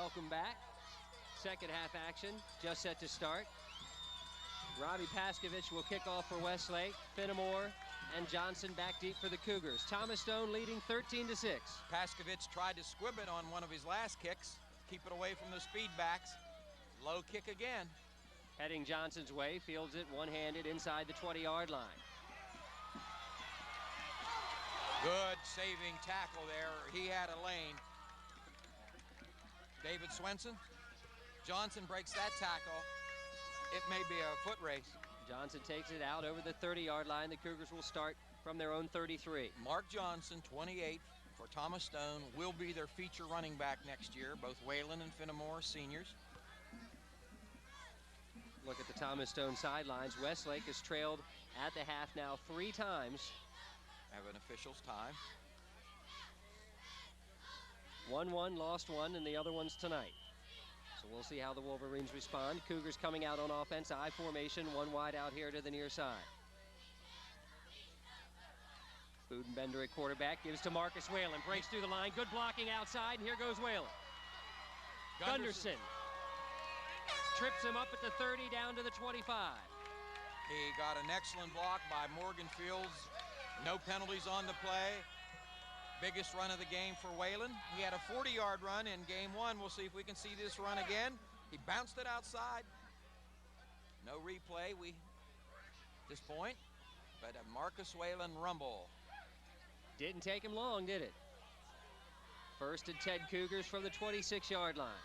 welcome back. Second half action just set to start. Robbie Paskovich will kick off for Westlake. Fenimore and Johnson back deep for the Cougars. Thomas Stone leading 13-6. Paskovich tried to squib it on one of his last kicks, keep it away from the speed backs. Low kick again. Heading Johnson's way, fields it one-handed inside the 20-yard line. Good saving tackle there. He had a lane. David Swenson. Johnson breaks that tackle. It may be a foot race. Johnson takes it out over the 30-yard line. The Cougars will start from their own 33. Mark Johnson, 28 for Thomas Stone, will be their feature running back next year. Both Whalen and Fenimore seniors. Look at the Thomas Stone sidelines. Westlake has trailed at the half now 3 times. Have an official's time. 1-1, lost 1, and the other one's tonight. So we'll see how the Wolverines respond. Cougars coming out on offense, I formation, 1 wide out here to the near side. Budenbender at quarterback, gives to Marcus Whalen, breaks through the line, good blocking outside, and here goes Whalen. Gunderson trips him up at the 30 down to the 25. He got an excellent block by Morgan Fields. No penalties on the play. Biggest run of the game for Whalen. He had a 40-yard run in game 1. We'll see if we can see this run again. He bounced it outside. No replay at this point, but a Marcus Whalen rumble. Didn't take him long, did it? First and 10 Cougars from the 26-yard line.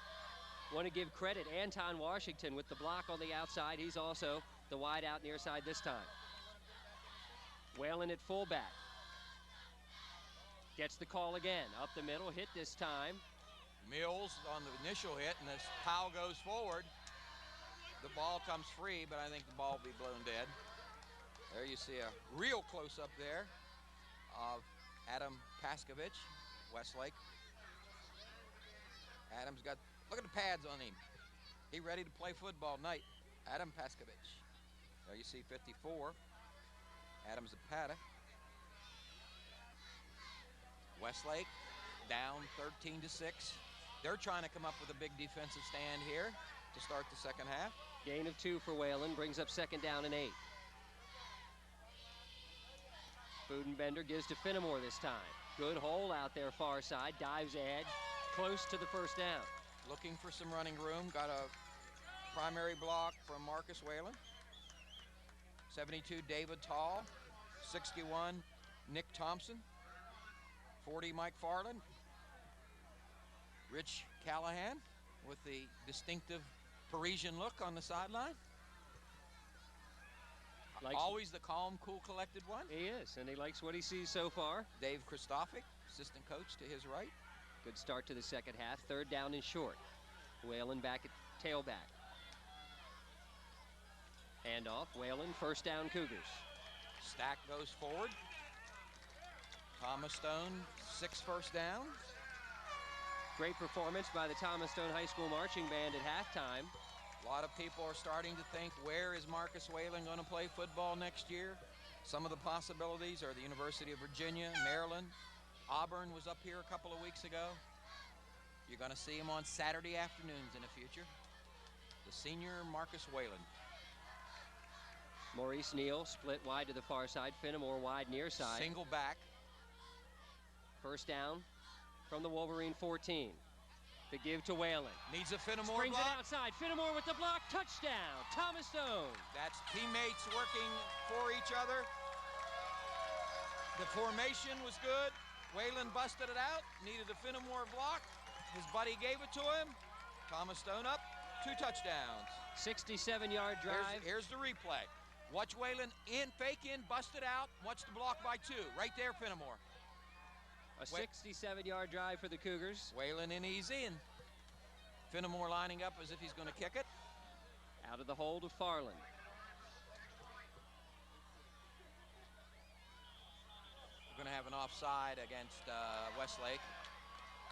Want to give credit Anton Washington with the block on the outside. He's also the wide out near side this time. Whalen at fullback. Gets the call again. Up the middle, hit this time. Mills on the initial hit, and as Powell goes forward, the ball comes free, but I think the ball will be blown dead. There you see a real close-up there of Adam Paskovich, Westlake. Adam's got, look at the pads on him. He ready to play football tonight. Adam Paskovich. There you see 54. Adam Zapata. Westlake down 13-6. They're trying to come up with a big defensive stand here to start the second half. Gain of 2 for Whalen, brings up 2nd down and 8. Budenbender gives to Fenimore this time. Good hole out there far side, dives ahead, close to the first down. Looking for some running room, got a primary block from Marcus Whalen. 72, David Tall. 61, Nick Thompson. 40, Mike Farland. Rich Callahan with the distinctive Parisian look on the sideline. Always the calm, cool, collected one. He is, and he likes what he sees so far. Dave Christophic, assistant coach to his right. Good start to the second half. 3rd down and short. Whalen back at tailback. Handoff, Whalen, 1st down Cougars. Stack goes forward. Thomas Stone, 6 first downs. Great performance by the Thomas Stone High School Marching Band at halftime. A lot of people are starting to think, where is Marcus Whalen going to play football next year? Some of the possibilities are the University of Virginia, Maryland. Auburn was up here a couple of weeks ago. You're going to see him on Saturday afternoons in the future. The senior Marcus Whalen. Maurice Neal split wide to the far side. Fenimore wide near side. Single back. 1st down from the Wolverine 14. The give to Whalen. Needs a Fenimore Springs block. It outside. Fenimore with the block. Touchdown. Thomas Stone. That's teammates working for each other. The formation was good. Whalen busted it out. Needed a Fenimore block. His buddy gave it to him. Thomas Stone up. 2 touchdowns. 67-yard drive. Here's the replay. Watch Whalen in, fake in, bust it out. Watch the block by 2. Right there, Fenimore. A 67-yard drive for the Cougars. Whalen in easy, and Fenimore lining up as if he's going to kick it. Out of the hold of Farland. We're going to have an offside against Westlake.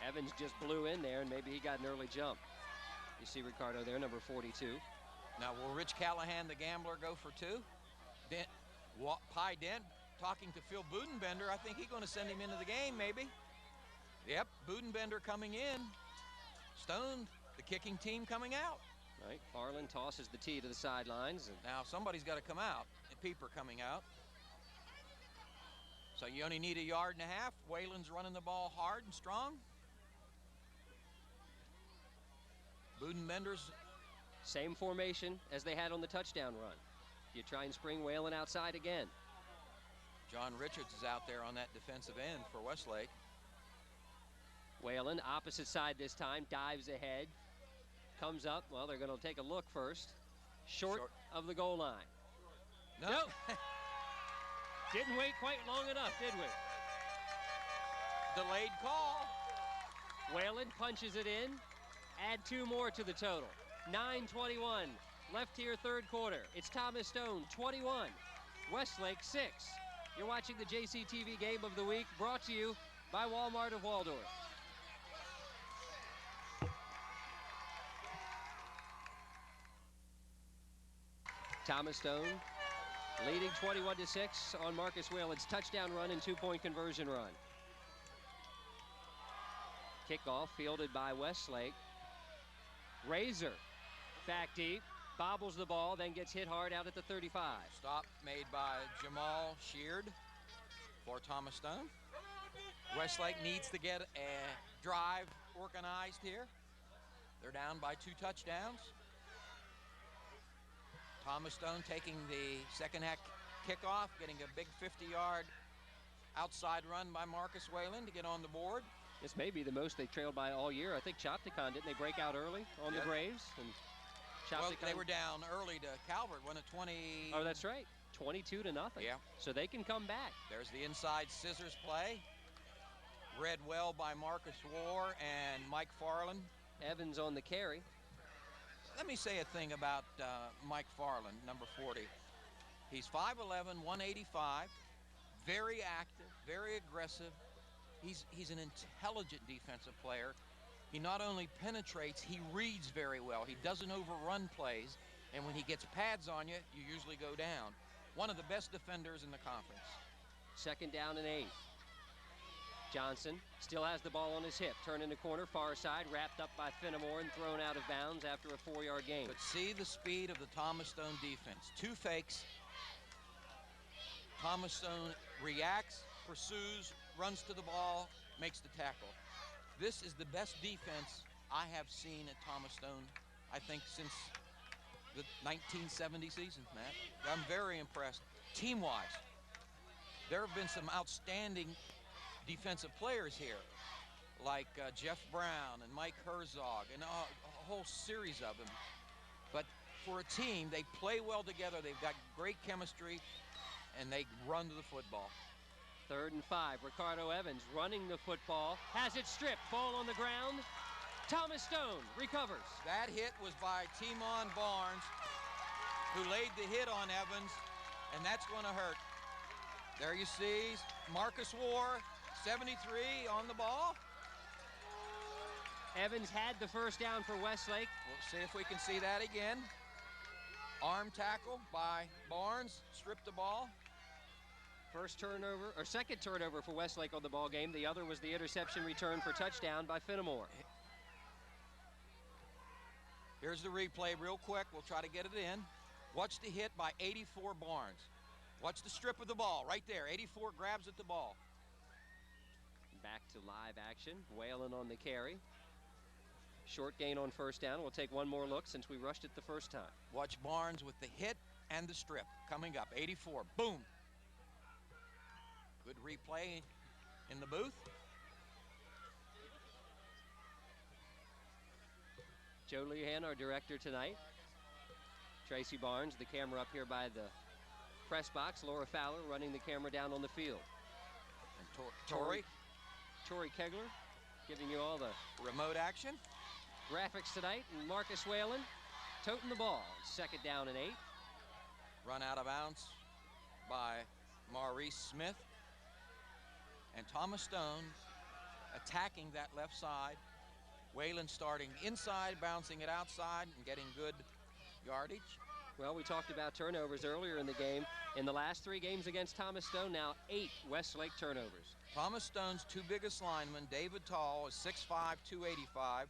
Evans just blew in there, and maybe he got an early jump. You see Ricardo there, number 42. Now, will Rich Callahan, the gambler, go for 2? Pie Dent talking to Phil Budenbender. I think he's going to send him into the game, maybe. Yep, Budenbender coming in. Stone the kicking team coming out. Right, Farland tosses the tee to the sidelines. And now somebody's got to come out. Pieper coming out. So you only need a yard and a half. Whalen's running the ball hard and strong. Budenbender's same formation as they had on the touchdown run. You try and spring Whalen outside again. John Richards is out there on that defensive end for Westlake. Whalen, opposite side this time, dives ahead. Comes up, well, they're going to take a look first. Short of the goal line. No. Nope. Didn't wait quite long enough, did we? Delayed call. Whalen punches it in. Add 2 more to the total. 9:21 left here, third quarter. It's Thomas Stone, 21. Westlake, 6. You're watching the JCTV Game of the Week, brought to you by Walmart of Waldorf. Thomas Stone leading 21-6 on Marcus Whalen's touchdown run and 2-point conversion run. Kickoff fielded by Westlake. Razor back deep, bobbles the ball, then gets hit hard out at the 35. Stop made by Jamal Sheard for Thomas Stone. Westlake needs to get a drive organized here. They're down by 2 touchdowns. Thomas Stone taking the second half kickoff, getting a big 50-yard outside run by Marcus Whalen to get on the board. This may be the most they've trailed by all year. I think Chopticon, didn't they break out early on the Braves? And well, they were down early to Calvert, won at 20. Oh, that's right. 22-0. Yeah. So they can come back. There's the inside scissors play. Read well by Marcus War and Mike Farland. Evans on the carry. Let me say a thing about Mike Farland, number 40. He's 5'11", 185, very active, very aggressive. He's an intelligent defensive player. He not only penetrates, he reads very well. He doesn't overrun plays, and when he gets pads on you, you usually go down. One of the best defenders in the conference. 2nd down and 8. Johnson still has the ball on his hip. Turn in the corner, far side, wrapped up by Fenimore and thrown out of bounds after a 4-yard gain. But see the speed of the Thomas Stone defense. 2 fakes. Thomas Stone reacts, pursues, runs to the ball, makes the tackle. This is the best defense I have seen at Thomas Stone, I think, since the 1970 season, Matt. I'm very impressed. Team-wise, there have been some outstanding defensive players here, like Jeff Brown and Mike Herzog and a whole series of them. But for a team, they play well together. They've got great chemistry, and they run to the football. 3rd and 5. Ricardo Evans running the football, has it stripped, ball on the ground. Thomas Stone recovers. That hit was by Timon Barnes, who laid the hit on Evans, and that's going to hurt. There you see Marcus War, 73 on the ball. Evans had the first down for Westlake. We'll see if we can see that again. Arm tackle by Barnes, stripped the ball. First turnover, or second turnover for Westlake on the ball game. The other was the interception return for touchdown by Fenimore. Here's the replay real quick. We'll try to get it in. Watch the hit by 84 Barnes. Watch the strip of the ball right there. 84 grabs at the ball. Back to live action. Whalen on the carry. Short gain on first down. We'll take one more look since we rushed it the first time. Watch Barnes with the hit and the strip coming up. 84. Boom. Good replay in the booth. Joe Lehan, our director tonight. Tracy Barnes, the camera up here by the press box. Laura Fowler running the camera down on the field. And Torrey Kegler giving you all the remote action graphics tonight. And Marcus Whalen toting the ball. 2nd down and 8. Run out of bounds by Maurice Smith. And Thomas Stone attacking that left side. Whalen starting inside, bouncing it outside, and getting good yardage. Well, we talked about turnovers earlier in the game. In the last 3 games against Thomas Stone, now 8 Westlake turnovers. Thomas Stone's 2 biggest linemen, David Tall is 6'5", 285.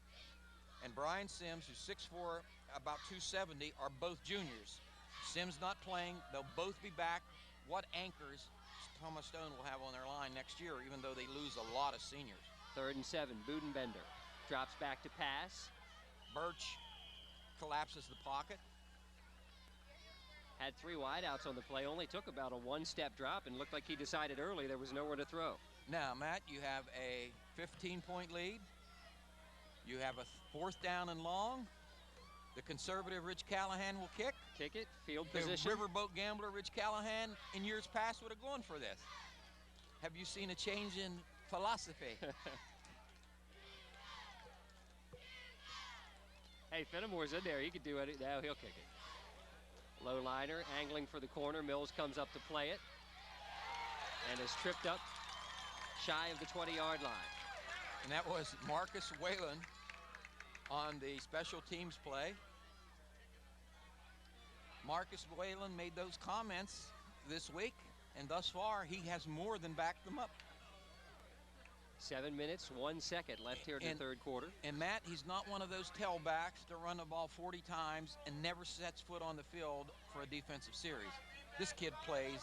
and Brian Sims, who's 6'4", about 270, are both juniors. Sims not playing. They'll both be back. What anchors Thomas Stone will have on their line next year, even though they lose a lot of seniors. 3rd and 7, Budenbender drops back to pass. Birch collapses the pocket. Had 3 wideouts on the play, only took about a 1-step drop and looked like he decided early there was nowhere to throw. Now, Matt, you have a 15-point lead. You have a 4th down and long. The conservative Rich Callahan will kick. Kick it, field The position. riverboat gambler Rich Callahan in years past would have gone for this. Have you seen a change in philosophy? Hey, Fenimore's in there. He could do it. Now he'll kick it. Low liner, angling for the corner. Mills comes up to play it and is tripped up shy of the 20-yard line. And that was Marcus Whalen on the special teams play. Marcus Whalen made those comments this week, and thus far he has more than backed them up. 7 minutes, 1 second left here in the 3rd quarter. And Matt, he's not one of those tailbacks to run the ball 40 times and never sets foot on the field for a defensive series. This kid plays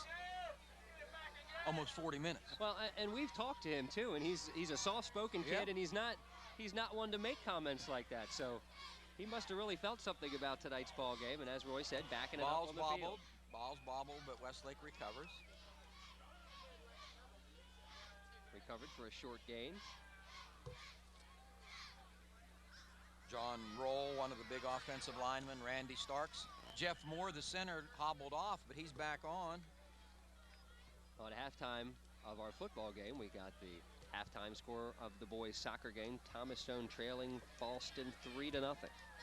almost 40 minutes. Well, and we've talked to him too, and he's a soft-spoken kid, Yep. and he's not one to make comments like that. So he must have really felt something about tonight's ball game, and as Roy said, backing it up on the field. Balls bobbled, but Westlake recovers. Recovered for a short gain. John Roll, one of the big offensive linemen, Randy Starks. Jeff Moore, the center, hobbled off, but he's back on. At halftime of our football game, we got the halftime score of the boys' soccer game. Thomas Stone trailing Boston 3-0.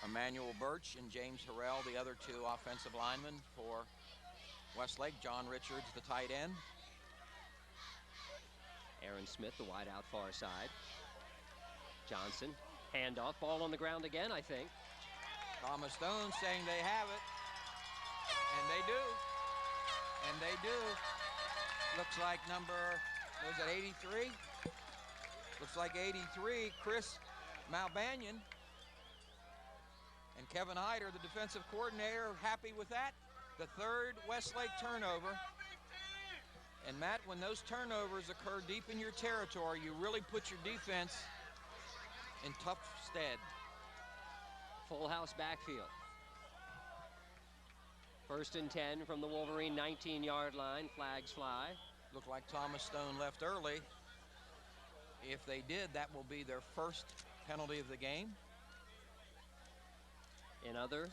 Emmanuel Birch and James Harrell, the other 2 offensive linemen for Westlake. John Richards, the tight end. Aaron Smith, the wide out far side. Johnson, handoff, ball on the ground again, I think. Thomas Stone saying they have it. And they do. And they do. Looks like number, was it 83? Looks like 83, Chris Malbanian. And Kevin Hyder, the defensive coordinator, happy with that. The 3rd Westlake turnover. And Matt, when those turnovers occur deep in your territory, you really put your defense in tough stead. Full house backfield. 1st and 10 from the Wolverine 19-yard line. Flags fly. Looked like Thomas Stone left early. If they did, that will be their 1st penalty of the game. In other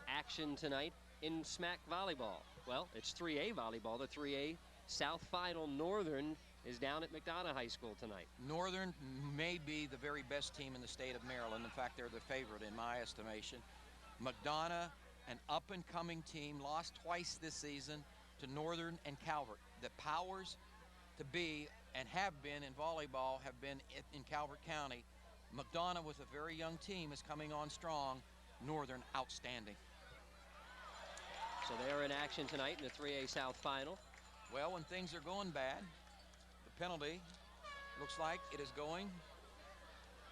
action tonight in SMAC volleyball. Well, it's 3A volleyball. The 3A South Final Northern is down at McDonough High School tonight. Northern may be the very best team in the state of Maryland. In fact, they're the favorite in my estimation. McDonough, an up-and-coming team, lost twice this season to Northern and Calvert. The powers to be and have been in volleyball have been in Calvert County. McDonough, with a very young team, is coming on strong. Northern, outstanding. So they're in action tonight in the 3A South Final. Well, when things are going bad, the penalty looks like it is going.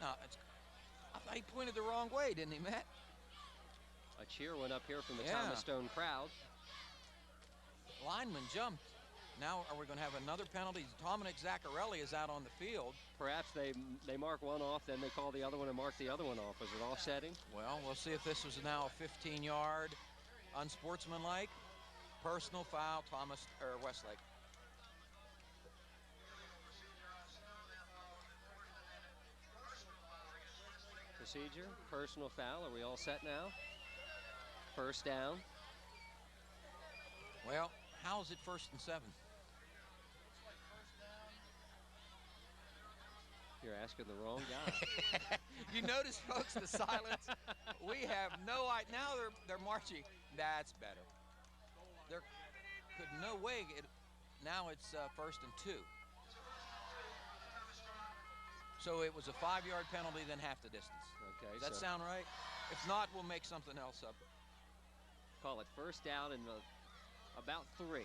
No, I thought he pointed the wrong way, didn't he, Matt? A cheer went up here from the Yeah. Thomas Stone crowd. Lineman jumped. Now are we going to have another penalty? Dominic Zaccarelli is out on the field. Perhaps they mark one off, then they call the other one and mark the other one off. Was it offsetting? Well, we'll see if this was now a 15-yard unsportsmanlike. Personal foul, Westlake. Procedure, personal foul. Are we all set now? 1st down. Well, how is it 1st and 7? You're asking the wrong guy. You notice, folks, the silence. We have no idea. Now they're marching. That's better. There could no way. Now it's 1st and 2. So it was a 5-yard penalty, then half the distance. Okay. Does that sound right? If not, we'll make something else up. Call it 1st down and about 3.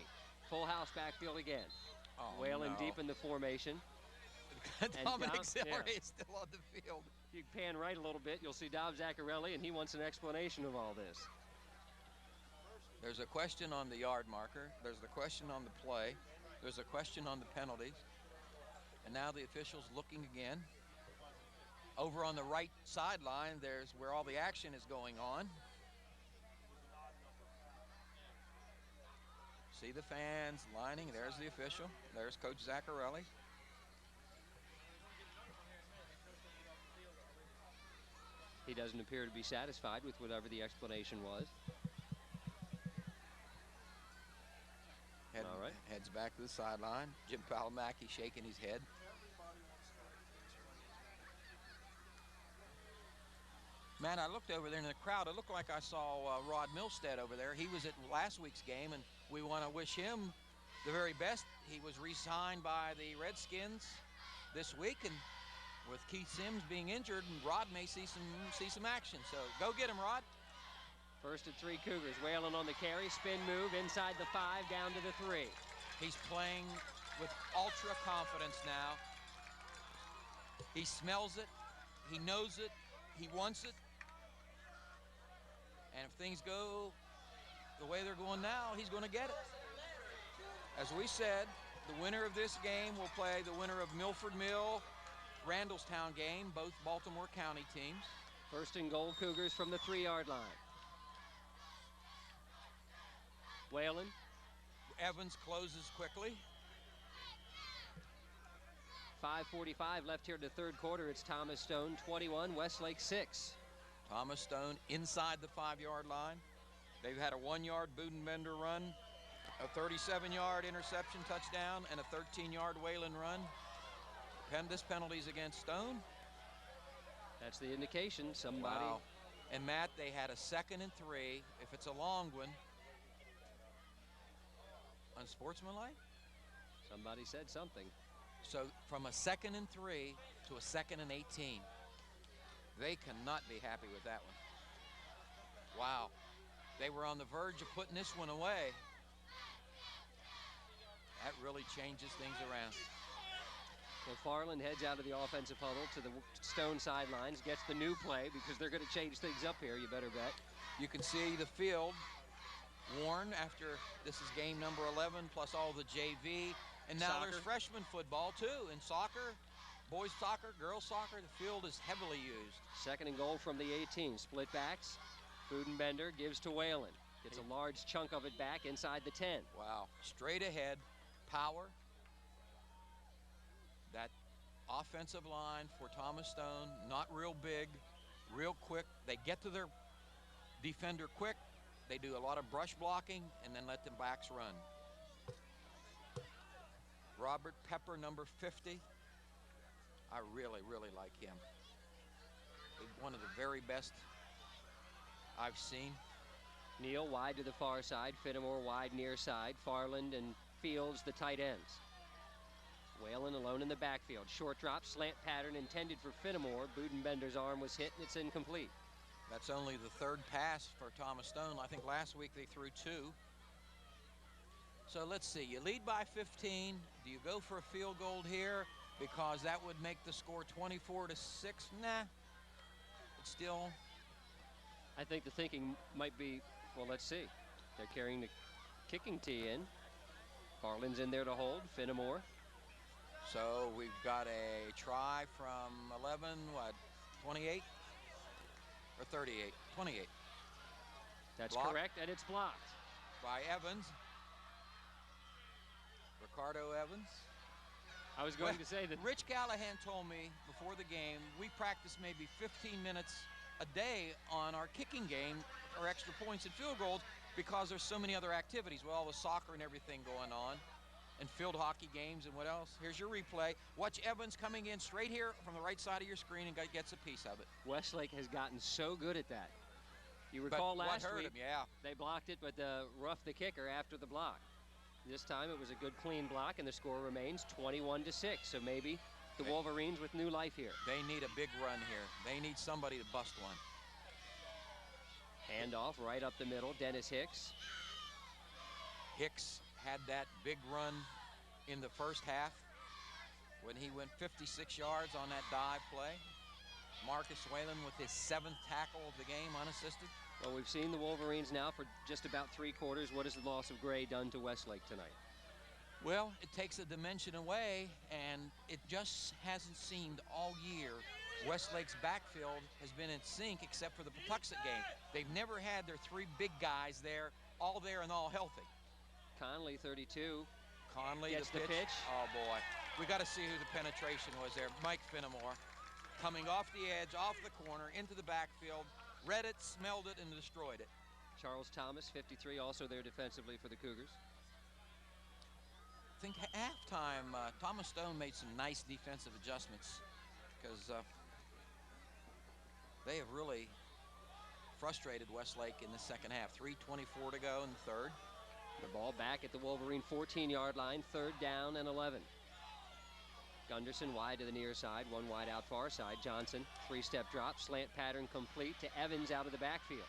Full house backfield again. Oh, Whalen no. deep in the formation. Dominic Johnson, Ziller is still on the field. If you pan right a little bit, you'll see Dom Zaccarelli, and he wants an explanation of all this. There's a question on the yard marker. There's the question on the play. There's a question on the penalties. And now the official's looking again. Over on the right sideline, there's where all the action is going on. See the fans lining. There's the official. There's Coach Zaccarelli. He doesn't appear to be satisfied with whatever the explanation was. All right. Heads back to the sideline. Jim Palomaki shaking his head. Man, I looked over there in the crowd. It looked like I saw Rod Milstead over there. He was at last week's game, and we want to wish him the very best. He was re-signed by the Redskins this week, and with Keith Sims being injured, and Rod may see some action. So go get him, Rod. 1st and 3 Cougars. Whalen on the carry, spin move inside the 5, down to the 3. He's playing with ultra confidence now. He smells it, he knows it, he wants it. And if things go the way they're going now, he's going to get it. As we said, the winner of this game will play the winner of Milford Mill, Randallstown game, both Baltimore County teams. 1st and goal, Cougars from the 3-yard line. Whalen. Evans closes quickly. 5:45 left here in the 3rd quarter. It's Thomas Stone, 21, Westlake 6. Thomas Stone inside the 5-yard line. They've had a 1-yard Budenbender run, a 37-yard interception touchdown, and a 13-yard Whalen run. This penalty's against Stone. That's the indication. Somebody. Wow. And Matt, they had a 2nd and 3. If it's a long one, unsportsmanlike? Somebody said something. So from a 2nd and 3 to a 2nd and 18. They cannot be happy with that one. Wow. They were on the verge of putting this one away. That really changes things around. So Farland heads out of the offensive huddle to the Stone sidelines, gets the new play because they're going to change things up here, you better bet. You can see the field worn after this is game number 11 plus all the JV. And now there's freshman football too, and soccer, boys soccer, girls soccer. The field is heavily used. 2nd and goal from the 18. Split backs. Budenbender gives to Whalen. Gets a large chunk of it back inside the 10. Wow. Straight ahead, power. That offensive line for Thomas Stone, not real big, real quick. They get to their defender quick. They do a lot of brush blocking and then let the backs run. Robert Pepper, number 50. I really, really like him. He's one of the very best I've seen. Neal wide to the far side, Fittimore wide near side, Farland and Fields the tight ends. Whalen alone in the backfield. Short drop, slant pattern intended for Fittimore. Budenbender's arm was hit and it's incomplete. That's only the 3rd pass for Thomas Stone. I think last week they threw 2. So let's see, you lead by 15. Do you go for a field goal here? Because that would make the score 24-6. Nah, it's still. I think the thinking might be, well, let's see. They're carrying the kicking tee in. Farland's in there to hold, Fittimore. So we've got a try from 11, what, 28? Or 38, 28. That's correct, and it's blocked. By Evans. Ricardo Evans. I was going to say that. Rich Callahan told me before the game, we practice maybe 15 minutes a day on our kicking game or extra points and field goals because there's so many other activities with all the soccer and everything going on. And field hockey games and what else. Here's your replay. Watch Evans coming in straight here from the right side of your screen and gets a piece of it. Westlake has gotten so good at that. You recall last week, they blocked it, but roughed the kicker after the block. This time it was a good clean block, and the score remains 21-6. So maybe the Wolverines with new life here. They need a big run here. They need somebody to bust one. Handoff right up the middle, Dennis Hicks. Hicks had that big run in the 1st half when he went 56 yards on that dive play. Marcus Whalen with his 7th tackle of the game, unassisted. Well, we've seen the Wolverines now for just about 3 quarters. What has the loss of Gray done to Westlake tonight? Well, it takes a dimension away, and it just hasn't seemed all year Westlake's backfield has been in sync except for the Patuxent game. They've never had their 3 big guys there and all healthy. Conley, 32. Conley gets the pitch. Oh, boy. We got to see who the penetration was there. Mike Finnemore coming off the edge, off the corner, into the backfield, read it, smelled it, and destroyed it. Charles Thomas, 53, also there defensively for the Cougars. I think at halftime, Thomas Stone made some nice defensive adjustments because they have really frustrated Westlake in the second half. 3:24 to go in the third. The ball back at the Wolverine 14-yard line, 3rd down and 11. Gunderson wide to the near side, 1 wide out far side. Johnson, 3-step drop, slant pattern complete to Evans out of the backfield.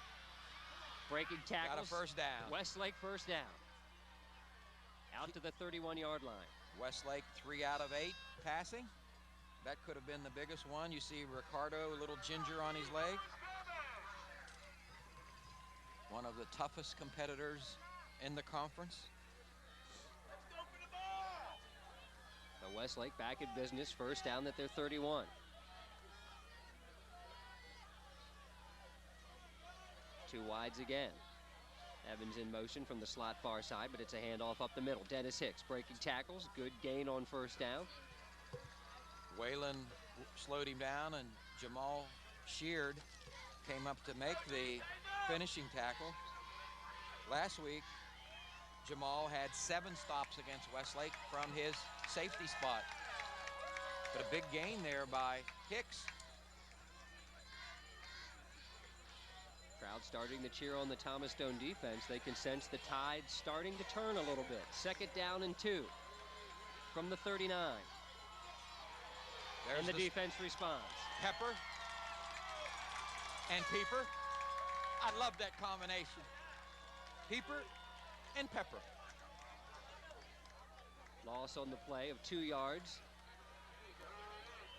Breaking tackles. Got a first down. Westlake first down. Out to the 31-yard line. Westlake 3 out of 8 passing. That could have been the biggest one. You see Ricardo, a little ginger on his leg. One of the toughest competitors in the conference. So Westlake back in business, first down at their 31. Two wides again. Evans in motion from the slot far side, but it's a handoff up the middle. Dennis Hicks breaking tackles, good gain on first down. Whalen slowed him down, and Jamal Sheard came up to make the finishing tackle. Last week, Jamal had 7 stops against Westlake from his safety spot. But a big gain there by Hicks. Crowd starting to cheer on the Thomas Stone defense. They can sense the tide starting to turn a little bit. 2nd down and 2 from the 39. And the defense responds. Pepper and Pieper. I love that combination. Pieper and Pepper. Loss on the play of 2 yards.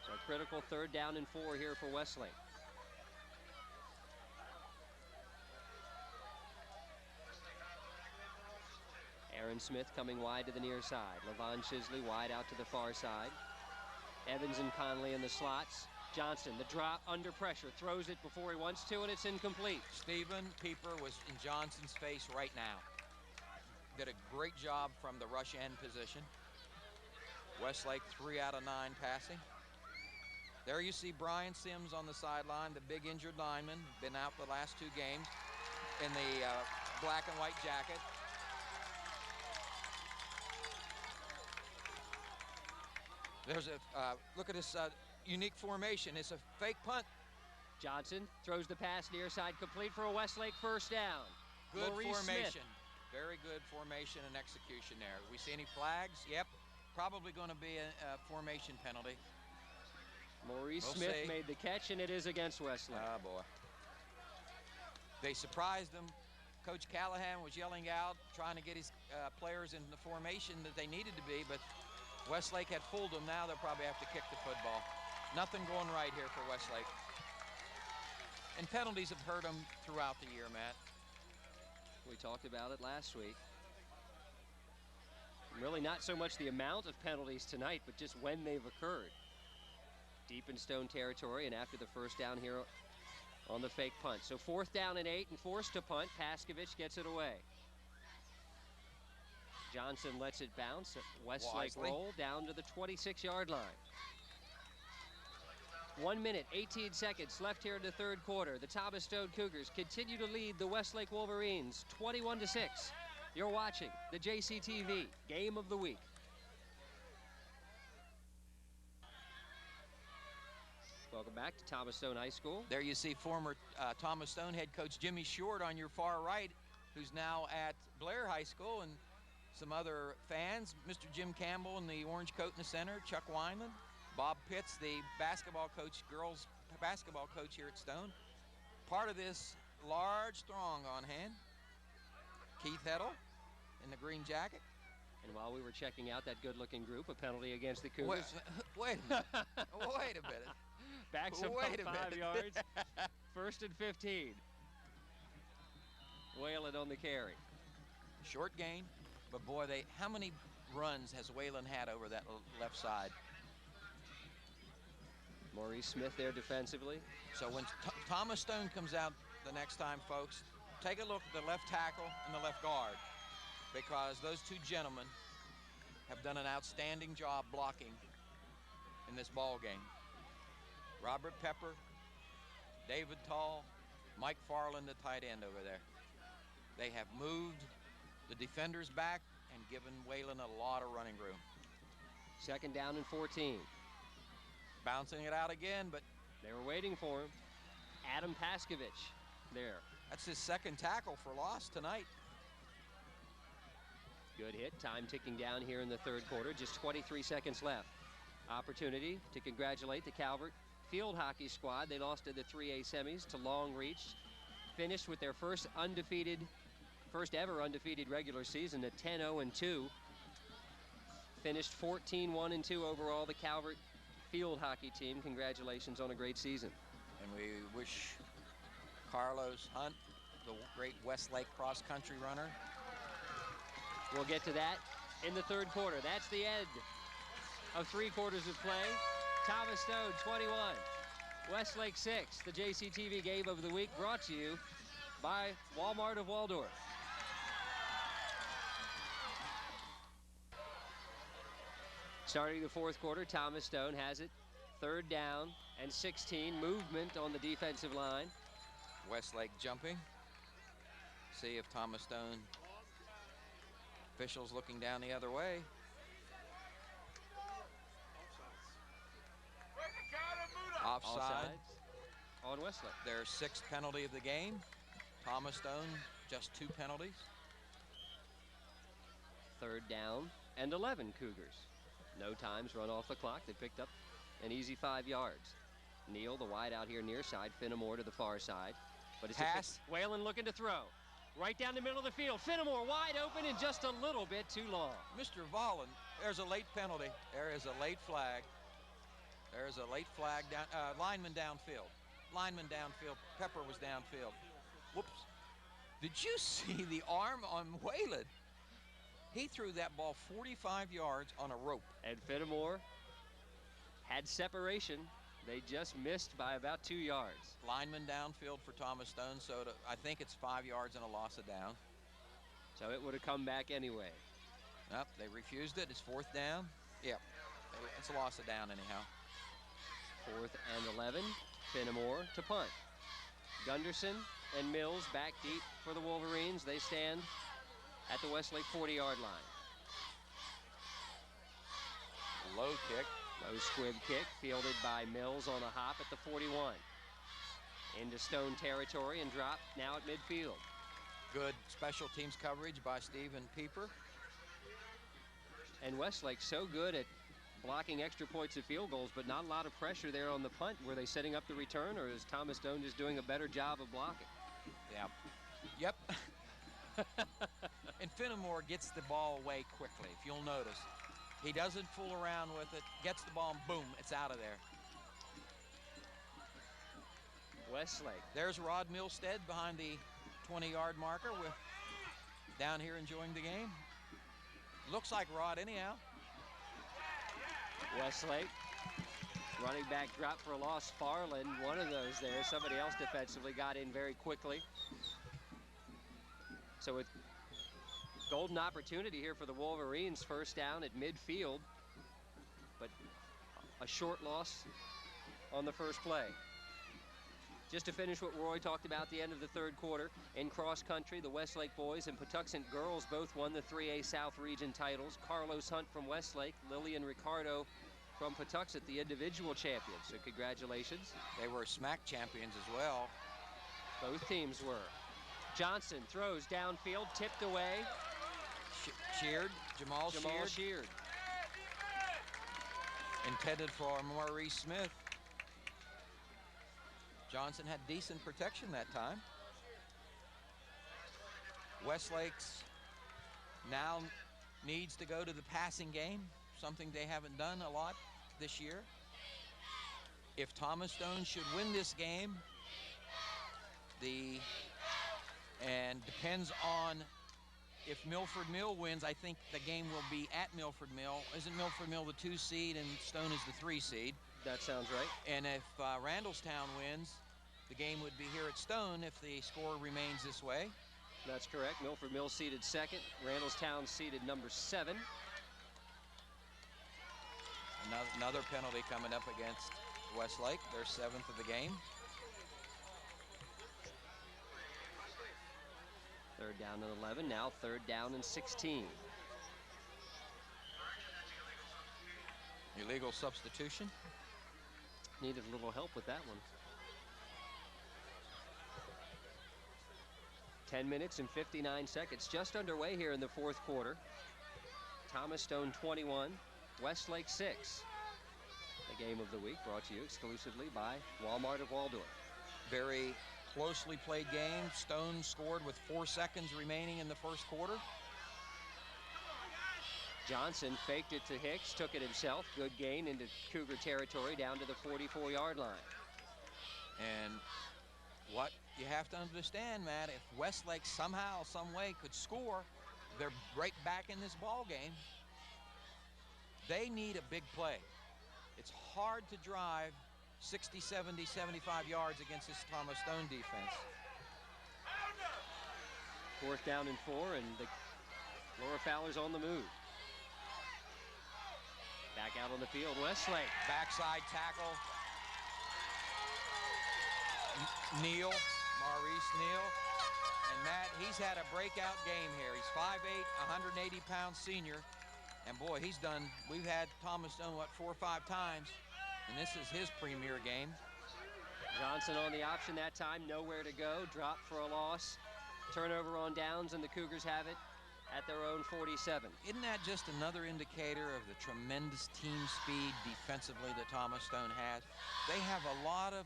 So a critical 3rd down and 4 here for Westlake. Aaron Smith coming wide to the near side. Levon Shisley wide out to the far side. Evans and Conley in the slots. Johnson, the drop under pressure, throws it before he wants to, and it's incomplete. Stephen Pieper was in Johnson's face right now. Did a great job from the rush end position. Westlake 3 out of 9 passing. There you see Brian Sims on the sideline, the big injured lineman, been out the last 2 games in the black and white jacket. There's a look at this unique formation. It's a fake punt. Johnson throws the pass near side, complete for a Westlake first down. Good Maurice formation. Smith. Very good formation and execution there. We see any flags? Yep. Probably going to be a formation penalty. Maurice Smith made the catch, and it is against Westlake. Oh, boy. They surprised him. Coach Callahan was yelling out, trying to get his players in the formation that they needed to be, but Westlake had fooled them. Now they'll probably have to kick the football. Nothing going right here for Westlake. And penalties have hurt them throughout the year, Matt. We talked about it last week. Really not so much the amount of penalties tonight, but just when they've occurred. Deep in Stone territory, and after the first down here on the fake punt. So 4th down and 8 and forced to punt. Paskovich gets it away. Johnson lets it bounce. Westlake roll down to the 26-yard line. 1 minute, 18 seconds left here in the 3rd quarter. The Thomas Stone Cougars continue to lead the Westlake Wolverines 21-6. You're watching the JCTV Game of the Week. Welcome back to Thomas Stone High School. There you see former Thomas Stone head coach Jimmy Short on your far right, who's now at Blair High School, and some other fans. Mr. Jim Campbell in the orange coat in the center, Chuck Weinman, Bob Pitts, the basketball coach, girls basketball coach here at Stone. Part of this large throng on hand. Keith Heddle in the green jacket. And while we were checking out that good-looking group, a penalty against the Cougars. Wait a minute. Wait a minute. Backs up Wait a 5 minute. yards. First and 15. Whalen on the carry. Short gain, but boy, how many runs has Whalen had over that left side? Maurice Smith there defensively. So when Thomas Stone comes out the next time, folks, take a look at the left tackle and the left guard, because those two gentlemen have done an outstanding job blocking in this ball game. Robert Pepper, David Tall, Mike Farland, the tight end over there. They have moved the defenders back and given Whalen a lot of running room. Second down and 14. Bouncing it out again, but they were waiting for him. Adam Paskovich there. That's his second tackle for loss tonight. Good hit. Time ticking down here in the third quarter. Just 23 seconds left. Opportunity to congratulate the Calvert field hockey squad. They lost in the 3A semis to Long Reach. Finished with their first ever undefeated regular season at 10-0-2. Finished 14-1-2 overall, the Calvert field hockey team. Congratulations on a great season. And we wish Carlos Hunt, the great Westlake cross-country runner. We'll get to that in the third quarter. That's the end of 3 quarters of play. Thomas Stone, 21. Westlake 6. The JCTV Game of the Week brought to you by Walmart of Waldorf. Starting the fourth quarter, Thomas Stone has it. Third down and 16. Movement on the defensive line. Westlake jumping. See if Thomas Stone. Officials looking down the other way. Offside on Westlake. Their 6th penalty of the game. Thomas Stone, just 2 penalties. Third down and 11 Cougars. No times run off the clock. They picked up an easy 5 yards. Neal, the wide out here near side. Finnemore to the far side. But it's pass. Whalen looking to throw. Right down the middle of the field. Finnemore wide open and just a little bit too long. Mr. Volland, there's a late penalty. There is a late flag. There's a late flag down. Lineman downfield. Lineman downfield. Pepper was downfield. Whoops. Did you see the arm on Whalen? He threw that ball 45 yards on a rope. And Finnemore had separation. They just missed by about 2 yards. Lineman downfield for Thomas Stone, so I think it's 5 yards and a loss of down. So it would have come back anyway. Nope, they refused it. It's 4th down. Yep, it's a loss of down anyhow. 4th and 11. Finnemore to punt. Gunderson and Mills back deep for the Wolverines. They stand at the Westlake 40-yard line. Low kick. Low squib kick fielded by Mills on a hop at the 41. Into Stone territory and dropped now at midfield. Good special teams coverage by Stephen Pieper. And Westlake so good at blocking extra points of field goals, but not a lot of pressure there on the punt. Were they setting up the return, or is Thomas Stone just doing a better job of blocking? Yeah. Yep. And Finnemore gets the ball away quickly, if you'll notice. He doesn't fool around with it, gets the ball, and boom, it's out of there. Westlake. There's Rod Milstead behind the 20-yard marker. We're down here enjoying the game. Looks like Rod anyhow. Westlake. Running back drop for a loss. Farland, one of those there. Somebody else defensively got in very quickly. So with golden opportunity here for the Wolverines, first down at midfield, but a short loss on the first play. Just to finish what Roy talked about at the end of the third quarter, in cross country, the Westlake boys and Patuxent girls both won the 3A South Region titles. Carlos Hunt from Westlake, Lillian Ricardo from Patuxent, the individual champions. So congratulations. They were SMAC champions as well. Both teams were. Johnson throws downfield, tipped away. Sheared, Jamal Sheared. Intended for Maurice Smith. Johnson had decent protection that time. Westlake's now needs to go to the passing game, something they haven't done a lot this year. If Thomas Stone should win this game, and depends on if Milford Mill wins, I think the game will be at Milford Mill. Isn't Milford Mill the 2 seed and Stone is the 3 seed? That sounds right. And if Randallstown wins, the game would be here at Stone if the score remains this way. That's correct. Milford Mill seated second. Randallstown seated number 7. Another penalty coming up against Westlake, their 7th of the game. Third down and 11, now third down and 16. Illegal substitution. Needed a little help with that one. 10 minutes and 59 seconds just underway here in the fourth quarter. Thomas Stone 21, Westlake 6. The game of the week brought to you exclusively by Walmart of Waldorf. Very closely played game. Stone scored with 4 seconds remaining in the first quarter. Johnson faked it to Hicks, took it himself. Good gain into Cougar territory down to the 44-yard line. And what you have to understand, Matt, if Westlake somehow, some way could score, they're right back in this ball game. They need a big play. It's hard to drive 60, 70, 75 yards against this Thomas Stone defense. Fourth down and 4, and the Laura Fowler's on the move. Back out on the field, Westlake. Backside tackle. Maurice Neal. And Matt, he's had a breakout game here. He's 5'8", 180-pound senior. And boy, we've had Thomas Stone, 4 or 5 times. And this is his premier game. Johnson on the option that time, nowhere to go, dropped for a loss. Turnover on downs, and the Cougars have it at their own 47. Isn't that just another indicator of the tremendous team speed defensively that Thomas Stone has? They have a lot of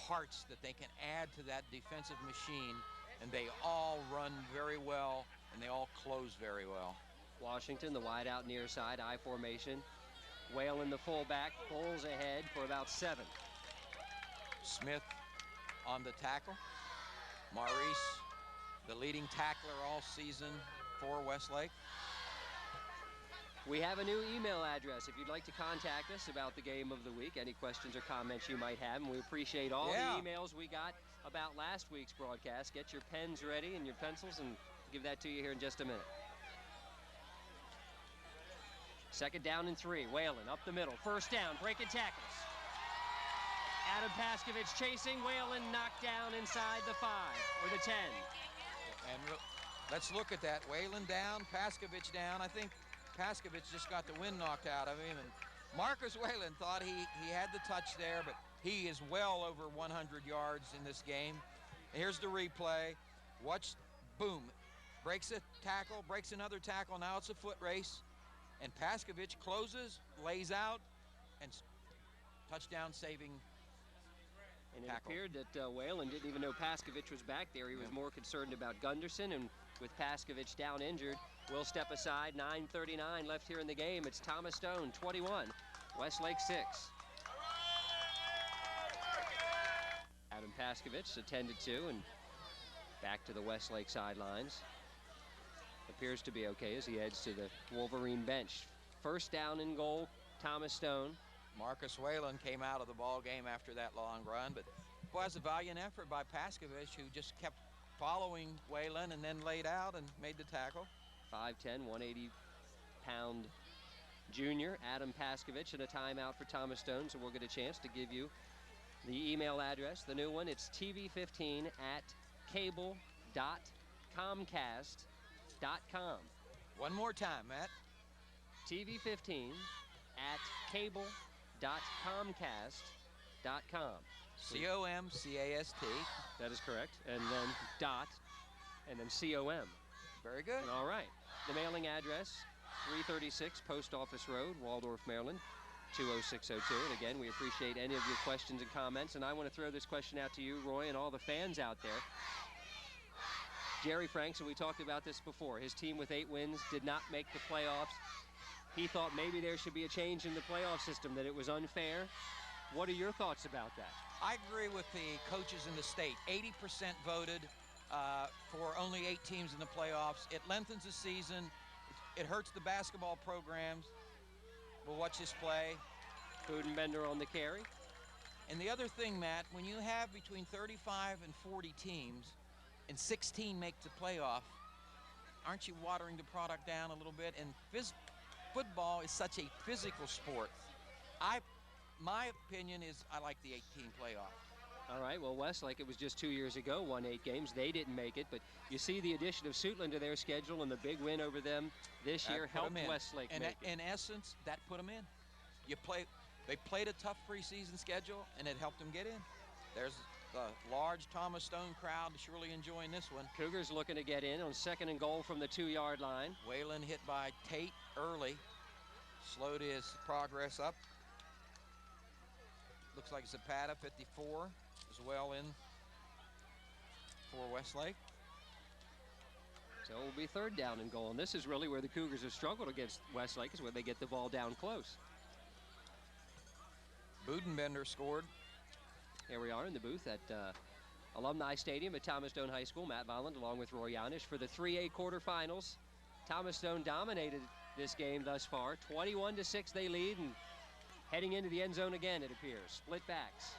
parts that they can add to that defensive machine, and they all run very well, and they all close very well. Washington, the wide out near side, I formation. Whalen, the fullback, pulls ahead for about 7. Smith on the tackle. Maurice, the leading tackler all season for Westlake. We have a new email address if you'd like to contact us about the game of the week, any questions or comments you might have, and we appreciate all the emails we got about last week's broadcast. Get your pens ready and your pencils, and give that to you here in just a minute. Second down and 3. Whalen up the middle. First down, breaking tackles. Adam Paskovich chasing. Whalen knocked down inside the 5 or the 10. And let's look at that. Whalen down, Paskovich down. I think Paskovich just got the wind knocked out of him. And Marcus Whalen thought he had the touch there, but he is well over 100 yards in this game. And here's the replay. Watch, boom. Breaks a tackle, breaks another tackle. Now it's a foot race. And Paskovich closes, lays out, and touchdown saving and it tackle. Appeared that Whalen didn't even know Paskovich was back there. He was more concerned about Gunderson, and with Paskovich down injured, we'll step aside. 9:39 left here in the game. It's Thomas Stone 21, Westlake 6. Adam Paskovich attended to, and back to the Westlake sidelines. Appears to be okay as he heads to the Wolverine bench. First down and goal, Thomas Stone. Marcus Whalen came out of the ball game after that long run, but it was a valiant effort by Paskovich, who just kept following Whalen and then laid out and made the tackle. 5'10", 180-pound junior, Adam Paskovich, and a timeout for Thomas Stone, so we'll get a chance to give you the email address, the new one. It's tv15@cable.comcast.com. One more time, Matt. tv15@cable.comcast.com. C-O-M-C-A-S-T. That is correct. And then dot, and then C-O-M. Very good. All right. The mailing address, 336 Post Office Road, Waldorf, Maryland, 20602. And again, we appreciate any of your questions and comments. And I want to throw this question out to you, Roy, and all the fans out there. Jerry Franks, and we talked about this before, his team with 8 wins did not make the playoffs. He thought maybe there should be a change in the playoff system, that it was unfair. What are your thoughts about that? I agree with the coaches in the state. 80% voted for only 8 teams in the playoffs. It lengthens the season. It hurts the basketball programs. We'll watch this play. Budenbender on the carry. And the other thing, Matt, when you have between 35 and 40 teams and 16 make the playoff, aren't you watering the product down a little bit? And football is such a physical sport. My opinion is I like the 8-team playoff. All right, well, Westlake, it was just 2 years ago, won 8 games. They didn't make it, but you see the addition of Suitland to their schedule, and the big win over them this year helped Westlake make it. In essence, that put them in. They played a tough preseason schedule, and it helped them get in. There's the large Thomas Stone crowd surely enjoying this one. Cougars looking to get in on 2nd and goal from the 2-yard line. Whalen hit by Tate early, slowed his progress up. Looks like Zapata, 54, as well in for Westlake. So it will be 3rd down and goal, and this is really where the Cougars have struggled against Westlake, is where they get the ball down close. Budenbender scored. Here we are in the booth at Alumni Stadium at Thomas Stone High School. Matt Volland along with Roy Yanish for the 3A quarterfinals. Thomas Stone dominated this game thus far. 21-6 they lead, and heading into the end zone again, it appears. Split backs,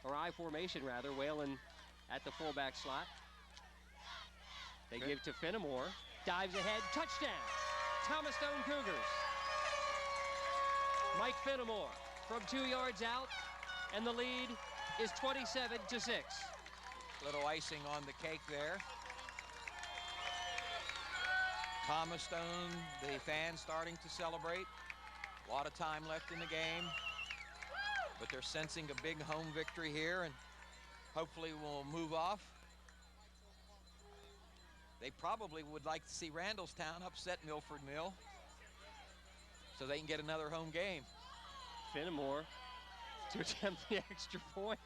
or I formation rather. Whalen at the fullback slot. They give to Fenimore. Dives ahead, touchdown. Thomas Stone Cougars. Mike Fenimore from 2 yards out, and the lead is 27-6. Little icing on the cake there. Thomas Stone, the fans starting to celebrate. A lot of time left in the game, but they're sensing a big home victory here, and hopefully we'll move off. They probably would like to see Randallstown upset Milford Mill so they can get another home game. Fenimore to attempt the extra point.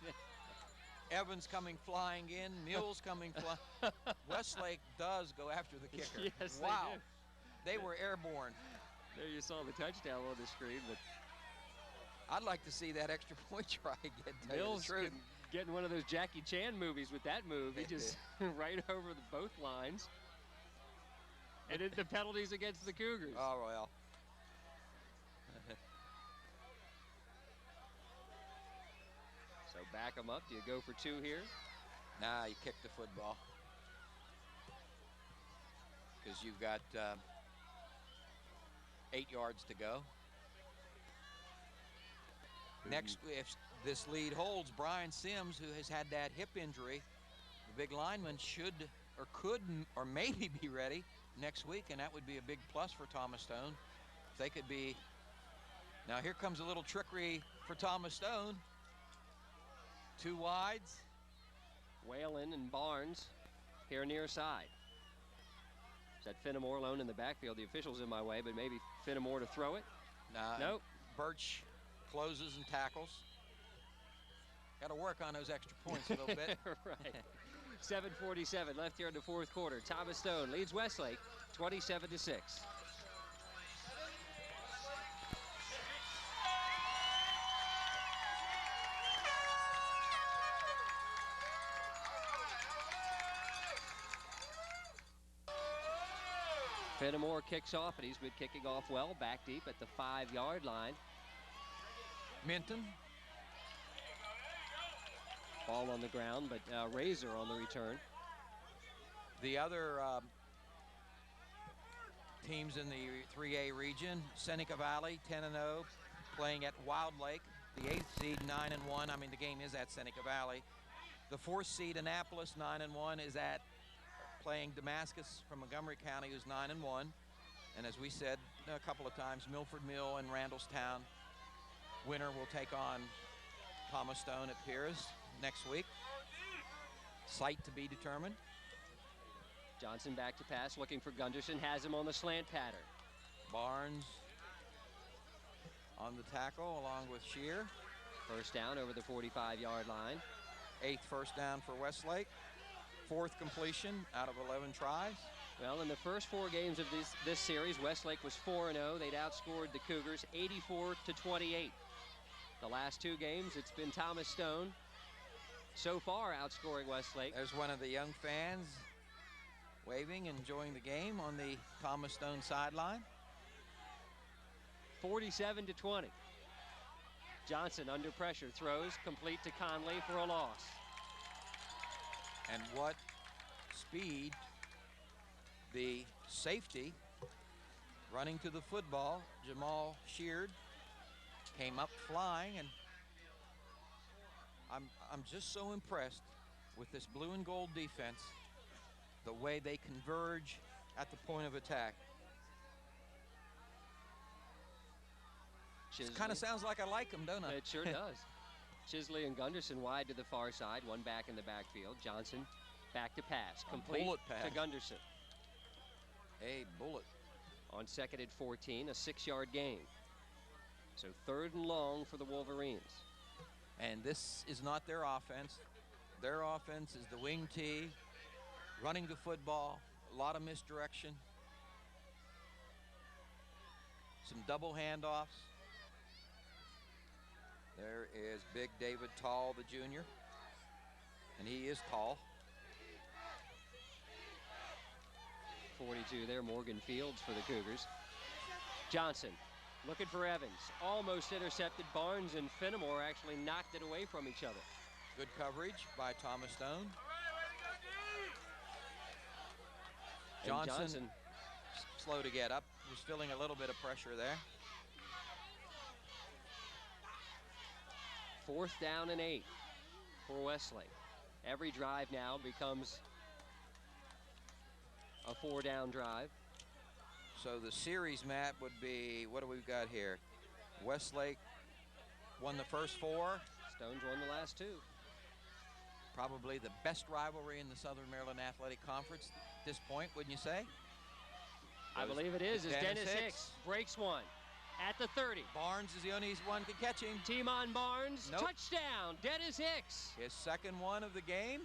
Evans coming flying in, Mills coming flying. Westlake does go after the kicker. Yes, wow. They were airborne. There you saw the touchdown on the screen, but I'd like to see that extra point try again. Mills getting one of those Jackie Chan movies with that move. He just right over both lines. And the penalties against the Cougars. Oh, well. So back them up. Do you go for 2 here? Nah, you kick the football. Because you've got 8 yards to go. Next, if this lead holds, Brian Sims, who has had that hip injury, the big lineman should or could or maybe be ready next week, and that would be a big plus for Thomas Stone. If they could be. Now here comes a little trickery for Thomas Stone. 2 wides. Whalen and Barnes here near side. Is that Fenimore alone in the backfield? The official's in my way, but maybe Fenimore to throw it? Nope. Birch closes and tackles. Got to work on those extra points a little bit. Right. 7:47 left here in the 4th quarter. Thomas Stone leads Westlake 27-6. Fenimore kicks off, and he's been kicking off well, back deep at the 5-yard line. Minton. Ball on the ground, but Razor on the return. The other teams in the 3A region, Seneca Valley, 10-0, playing at Wild Lake. The 8th seed, 9-1. I mean, the game is at Seneca Valley. The 4th seed, Annapolis, 9-1, is at playing Damascus from Montgomery County, who's 9-1. And as we said a couple of times, Milford Mill and Randallstown. Winner will take on Thomas Stone at Piers next week. Site to be determined. Johnson back to pass, looking for Gunderson, has him on the slant pattern. Barnes on the tackle along with Shear. First down over the 45-yard line. 8th first down for Westlake. 4th completion out of 11 tries. Well, in the first 4 games of this series, Westlake was 4-0. They'd outscored the Cougars 84-28. The last 2 games, it's been Thomas Stone so far outscoring Westlake. There's one of the young fans waving, enjoying the game on the Thomas Stone sideline. 47-20. Johnson under pressure throws complete to Conley for a loss. And what speed. The safety running to the football, Jamal Sheard, came up flying, and I'm just so impressed with this blue and gold defense, the way they converge at the point of attack. It kind of sounds like I like them, don't I? It sure does. Chisley and Gunderson wide to the far side, one back in the backfield. Johnson back to pass, complete pass to Gunderson. A bullet. On 2nd and 14, a 6-yard gain. So 3rd and long for the Wolverines. And this is not their offense. Their offense is the wing tee, running the football, a lot of misdirection, some double handoffs. There is big David Tall, the junior, and he is tall. 42 there, Morgan Fields for the Cougars. Johnson looking for Evans, almost intercepted. Barnes and Fenimore actually knocked it away from each other. Good coverage by Thomas Stone. Johnson slow to get up, was feeling a little bit of pressure there. 4th down and 8 for Westlake. Every drive now becomes a 4-down drive. So the series map would be, what do we got here? Westlake won the first 4. Stones won the last 2. Probably the best rivalry in the Southern Maryland Athletic Conference at this point, wouldn't you say? I believe it is, as Dennis Hicks breaks one at the 30. Barnes is the only one to catch him. Timon Barnes, touchdown, Dennis Hicks. His second one of the game.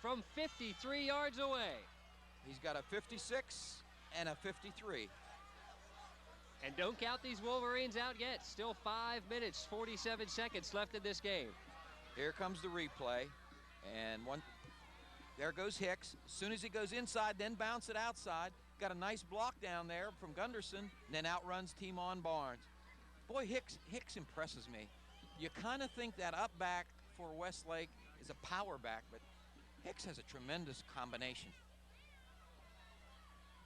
From 53 yards away. He's got a 56 and a 53. And don't count these Wolverines out yet. Still 5 minutes, 47 seconds left in this game. Here comes the replay. And there goes Hicks. As soon as he goes inside, then bounce it outside. Got a nice block down there from Gunderson, and then outruns Timon Barnes. Boy, Hicks impresses me. You kind of think that up back for Westlake is a power back, but Hicks has a tremendous combination.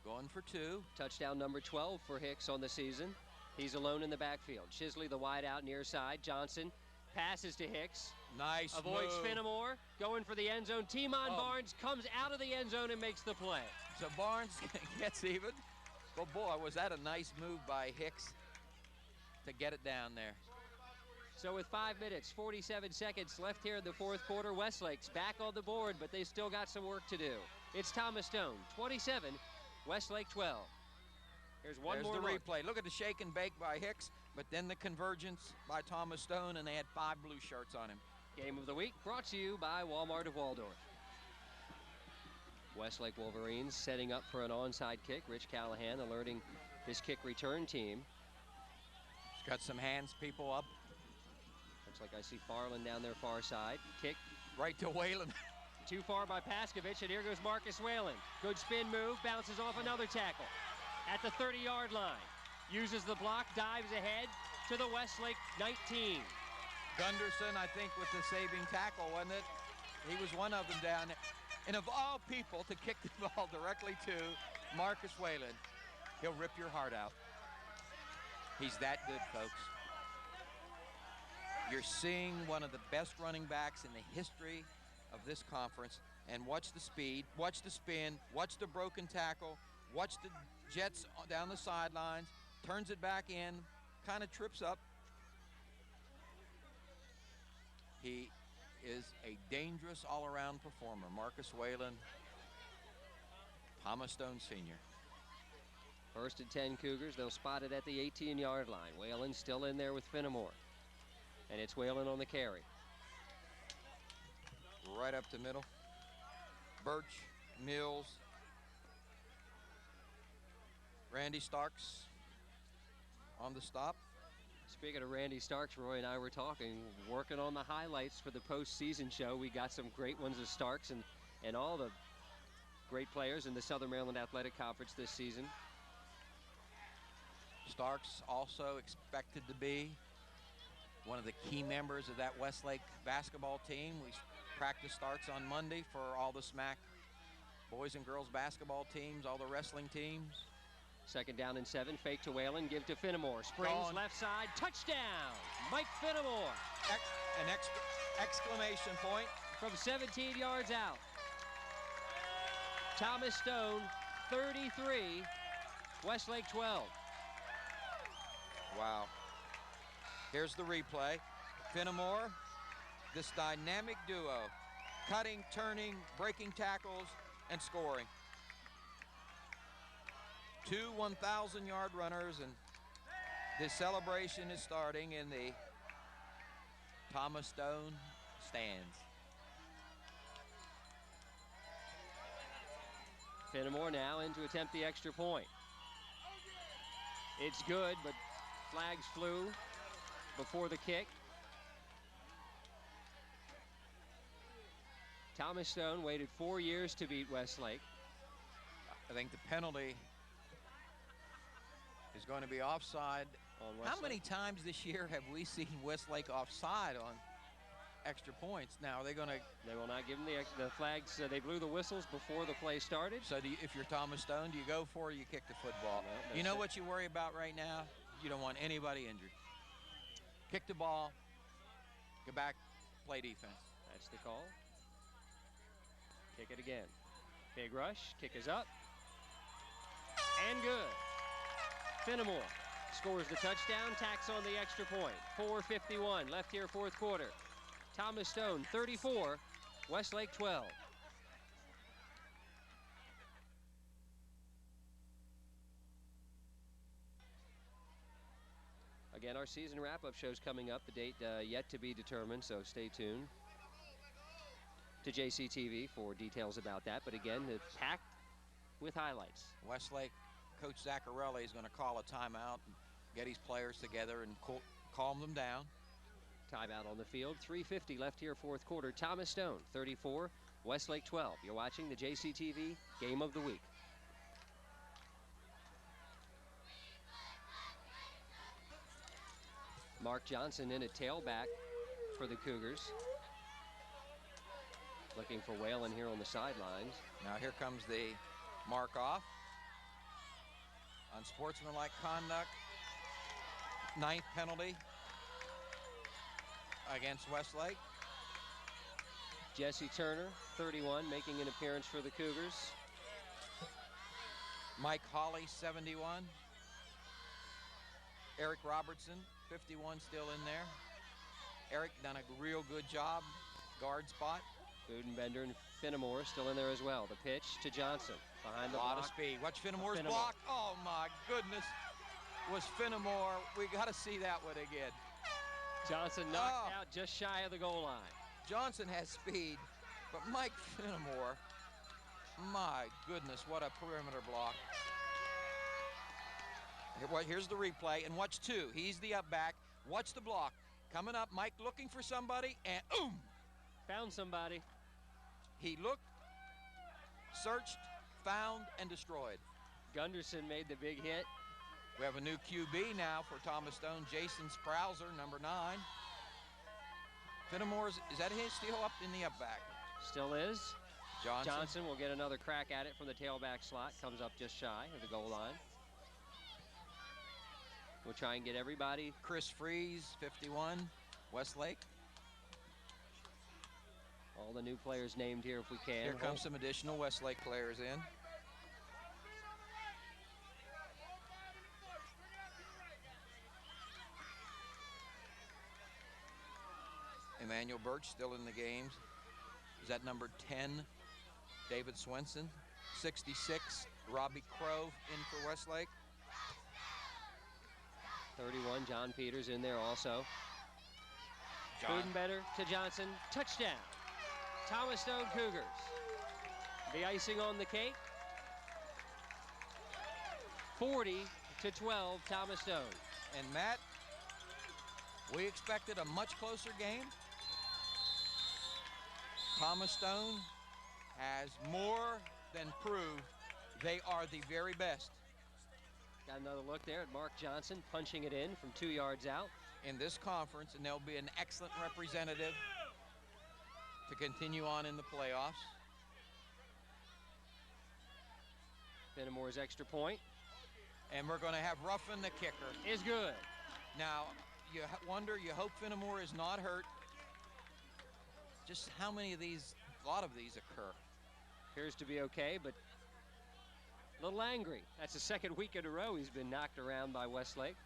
Going for 2. Touchdown number 12 for Hicks on the season. He's alone in the backfield. Chisley, the wide out near side. Johnson passes to Hicks. Nice Avoids move. Fenimore. Going for the end zone. Timon Barnes comes out of the end zone and makes the play. So Barnes gets even. But boy, was that a nice move by Hicks to get it down there. So with 5 minutes, 47 seconds left here in the 4th quarter, Westlake's back on the board, but they still got some work to do. It's Thomas Stone, 27, Westlake 12. There's the replay. Look at the shake and bake by Hicks, but then the convergence by Thomas Stone, and they had 5 blue shirts on him. Game of the week brought to you by Walmart of Waldorf. Westlake Wolverines setting up for an onside kick. Rich Callahan alerting his kick return team. He's got some hands people up. Looks like I see Farland down their far side. Kick right to Whalen. Too far by Paskovich, and here goes Marcus Whalen. Good spin move, bounces off another tackle. At the 30-yard line. Uses the block, dives ahead to the Westlake 19. Gunderson, I think, with the saving tackle, wasn't it? He was one of them down there. And of all people to kick the ball directly to Marcus Whalen, he'll rip your heart out. He's that good, folks. You're seeing one of the best running backs in the history of this conference. And watch the speed, watch the spin, watch the broken tackle, watch the jets down the sidelines, turns it back in, kind of trips up. He is a dangerous all-around performer. Marcus Whalen, Thomas Stone Sr. 1st and 10 Cougars. They'll spot it at the 18-yard line. Whalen still in there with Fenimore. And it's Whalen on the carry. Right up the middle. Birch, Mills, Randy Starks on the stop. His Speaking of Randy Starks, Roy and I were talking, working on the highlights for the postseason show. We got some great ones of Starks and all the great players in the Southern Maryland Athletic Conference this season. Starks also expected to be one of the key members of that Westlake basketball team. Practice starts on Monday for all the SMAC boys and girls basketball teams, all the wrestling teams. 2nd down and 7, fake to Whalen, give to Fenimore. Springs left side, touchdown! Mike Fenimore. An exclamation point. From 17 yards out. Thomas Stone, 33, Westlake 12. Wow. Here's the replay. Fenimore, this dynamic duo, cutting, turning, breaking tackles, and scoring. 2 1,000-yard runners, and this celebration is starting in the Thomas Stone stands. Fenimore now in to attempt the extra point. It's good, but flags flew before the kick. Thomas Stone waited 4 years to beat Westlake. I think the penalty is going to be offside. On Westlake. How many times this year have we seen Westlake offside on extra points? Now, are they going to... They will not give them the flags. They blew the whistles before the play started. So if you're Thomas Stone, do you go for it or you kick the football? No, you know what you worry about right now? You don't want anybody injured. Kick the ball, go back, play defense. That's the call. Kick it again. Big rush, kick is up. And good. Fenimore scores the touchdown, tacks on the extra point. 4:51 left here, 4th quarter. Thomas Stone, 34, Westlake 12. Again, our season wrap-up show's coming up. The date yet to be determined, so stay tuned to JCTV for details about that. But again, it's packed with highlights. Westlake Coach Zaccarelli is going to call a timeout and get his players together and calm them down. Timeout on the field. 3:50 left here, 4th quarter. Thomas Stone, 34, Westlake 12. You're watching the JCTV Game of the Week. Mark Johnson in at tailback for the Cougars. Looking for Whalen here on the sidelines. Now here comes the mark off on sportsmanlike conduct. 9th penalty against Westlake. Jesse Turner, 31, making an appearance for the Cougars. Mike Hawley, 71. Eric Robertson, 51, still in there. Eric done a real good job, guard spot. Budenbender and Fenimore still in there as well. The pitch to Johnson behind the block. A lot of speed. Watch Fenimore's block. Oh my goodness. Was Fenimore. We got to see that one again. Johnson knocked out just shy of the goal line. Johnson has speed, but Mike Fenimore, my goodness, what a perimeter block. Here's the replay, and watch 2. He's the up back. Watch the block. Coming up, Mike looking for somebody, and found somebody. He looked, searched, found, and destroyed. Gunderson made the big hit. We have a new QB now for Thomas Stone, Jason Sprouser, number 9. Fenimore's, is that his still up in the up back? Still is. Johnson will get another crack at it from the tailback slot. Comes up just shy of the goal line. We'll try and get everybody. Chris Freeze, 51, Westlake. All the new players named here if we can. Here comes some additional Westlake players in. Emmanuel Birch still in the games. Is that number 10, David Swenson? 66, Robbie Crow in for Westlake. 31, John Peters in there also. Budenbender to Johnson, touchdown. Thomas Stone Cougars. The icing on the cake. 40-12, Thomas Stone. And Matt, We expected a much closer game. Thomas Stone has more than proved they are the very best. Got another look there at Mark Johnson punching it in from 2 yards out. In this conference, and they'll be an excellent representative to continue on in the playoffs. Fenimore's extra point. And we're going to have Ruffin, the kicker. Is good. Now, you wonder, you hope Fenimore is not hurt. Just how many of these, a lot of these occur. Appears to be okay, but a little angry. That's the second week in a row he's been knocked around by Westlake.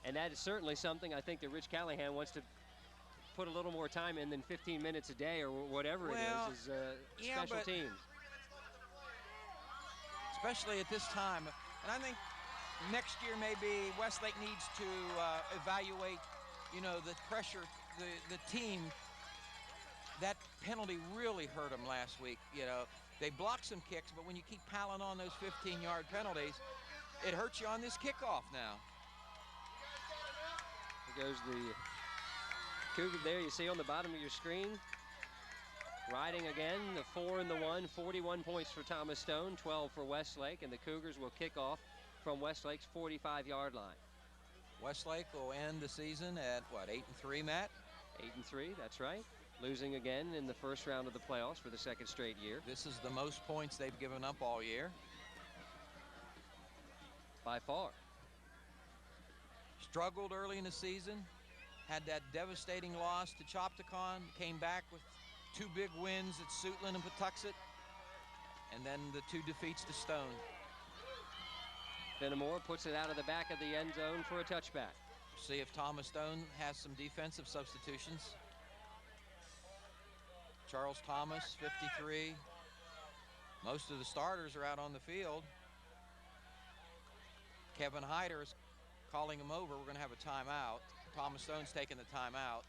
And that is certainly something I think that Rich Callahan wants to put a little more time in than 15 minutes a day or whatever it is special teams. Especially at this time. And I think next year maybe Westlake needs to evaluate, you know, the pressure, the team. That penalty really hurt them last week. You know, they blocked some kicks, but when you keep piling on those 15-yard penalties, it hurts you on this kickoff now. There goes the Cougar there you see on the bottom of your screen. Riding again, the 4 and the 1, 41 points for Thomas Stone, 12 for Westlake, and the Cougars will kick off from Westlake's 45-yard line. Westlake will end the season at, what, 8-3, Matt? 8-3, that's right. Losing again in the first round of the playoffs for the second straight year. This is the most points they've given up all year. By far. Struggled early in the season, had that devastating loss to Chopticon, came back with 2 big wins at Suitland and Patuxent, and then the 2 defeats to Stone. Fenimore puts it out of the back of the end zone for a touchback. See if Thomas Stone has some defensive substitutions. Charles Thomas, 53. Most of the starters are out on the field. Kevin Hyder is calling him over. We're going to have a timeout. Thomas Stone's taking the timeout.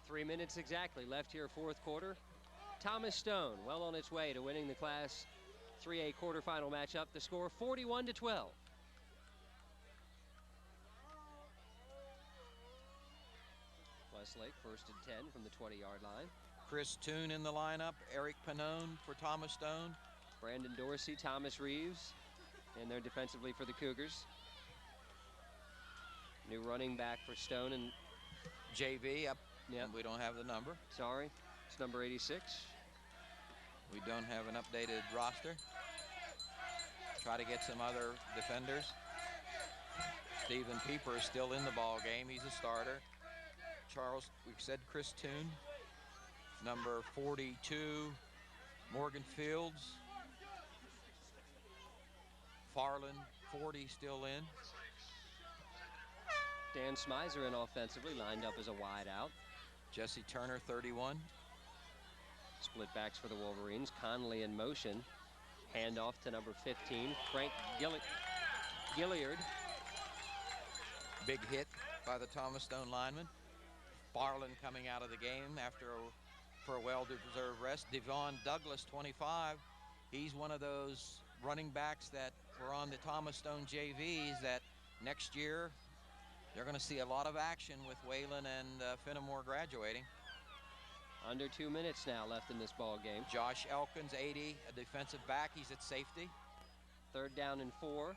3 minutes exactly left here, fourth quarter. Thomas Stone well on its way to winning the Class 3A quarterfinal matchup. The score 41-12. Westlake first and 10 from the 20-yard line. Chris Toon in the lineup. Eric Pannone for Thomas Stone. Brandon Dorsey, Thomas Reeves, and they're defensively for the Cougars. New running back for Stone and JV up. Yeah, we don't have the number. Sorry, it's number 86. We don't have an updated roster. Try to get some other defenders. Stephen Pieper is still in the ball game. He's a starter. Charles, we've said Chris Toon. Number 42, Morgan Fields. Farland, 40, still in. Dan Smizer in offensively, lined up as a wide out. Jesse Turner, 31. Split backs for the Wolverines. Conley in motion. Handoff to number 15, Frank Gilliard. Big hit by the Thomas Stone lineman. Farland coming out of the game for a well-deserved rest. Devon Douglas, 25. He's one of those running backs that were on the Thomas Stone JVs that next year they're going to see a lot of action with Whalen and Fenimore graduating. Under 2 minutes now left in this ball game. Josh Elkins, 80, a defensive back. He's at safety. 3rd down and 4.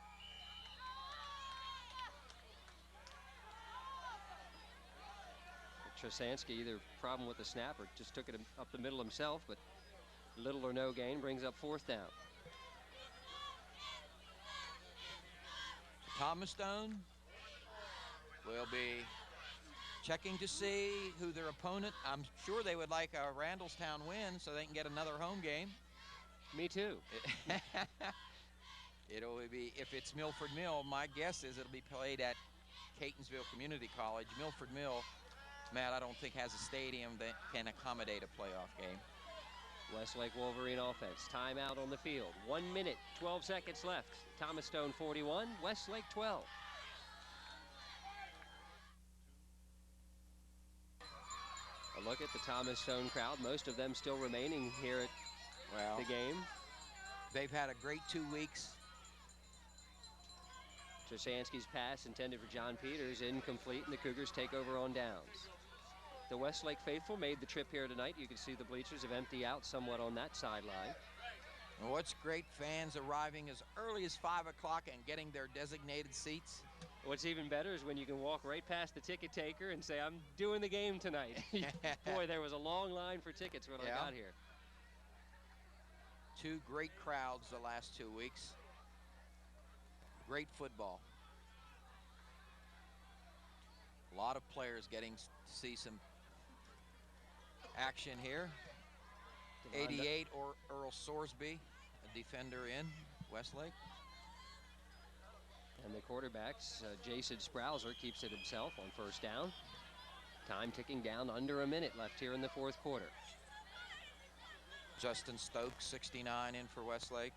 Trasansky, either problem with the snap or just took it up the middle himself, but little or no gain brings up 4th down. Thomas Stone will be checking to see who their opponent. I'm sure they would like a Randallstown win so they can get another home game. Me too. It'll be, if it's Milford Mill, my guess is it'll be played at Catonsville Community College. Milford Mill, Matt, I don't think has a stadium that can accommodate a playoff game. Westlake Wolverine offense. Timeout on the field. 1 minute, 12 seconds left. Thomas Stone 41, Westlake 12. A look at the Thomas Stone crowd. Most of them still remaining here at the game. They've had a great 2 weeks. Trzaskowski's pass intended for John Peters, incomplete, and the Cougars take over on downs. The Westlake faithful made the trip here tonight. You can see the bleachers have emptied out somewhat on that sideline. And what's great, fans arriving as early as 5 o'clock and getting their designated seats. What's even better is when you can walk right past the ticket taker and say, I'm doing the game tonight. Boy, there was a long line for tickets when I got here. 2 great crowds the last 2 weeks. Great football. A lot of players getting to see some action here. 88, or Earl Sorsby, a defender in Westlake. And the quarterbacks, Jason Sprouser keeps it himself on first down. Time ticking down, under a minute left here in the fourth quarter. Justin Stokes, 69 in for Westlake.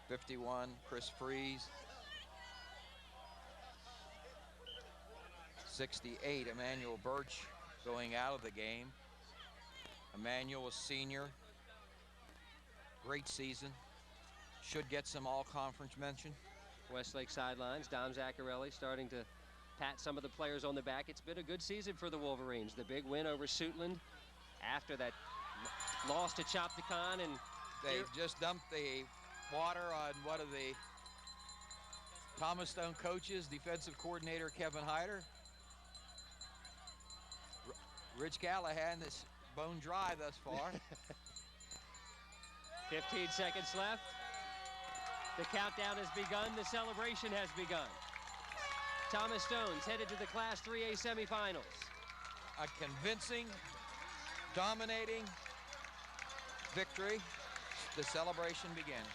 51, Chris Freeze. 68, Emmanuel Birch going out of the game. Emmanuel, a senior. Great season. Should get some all-conference mention. Westlake sidelines, Dom Zaccarelli starting to pat some of the players on the back. It's been a good season for the Wolverines. The big win over Suitland after that loss to Chopticon, and they just dumped the water on one of the Thomas Stone coaches, defensive coordinator Kevin Hyder. Rich Callahan is bone dry thus far. 15 seconds left. The countdown has begun. The celebration has begun. Thomas Stone's headed to the Class 3A semifinals. A convincing, dominating victory. The celebration begins.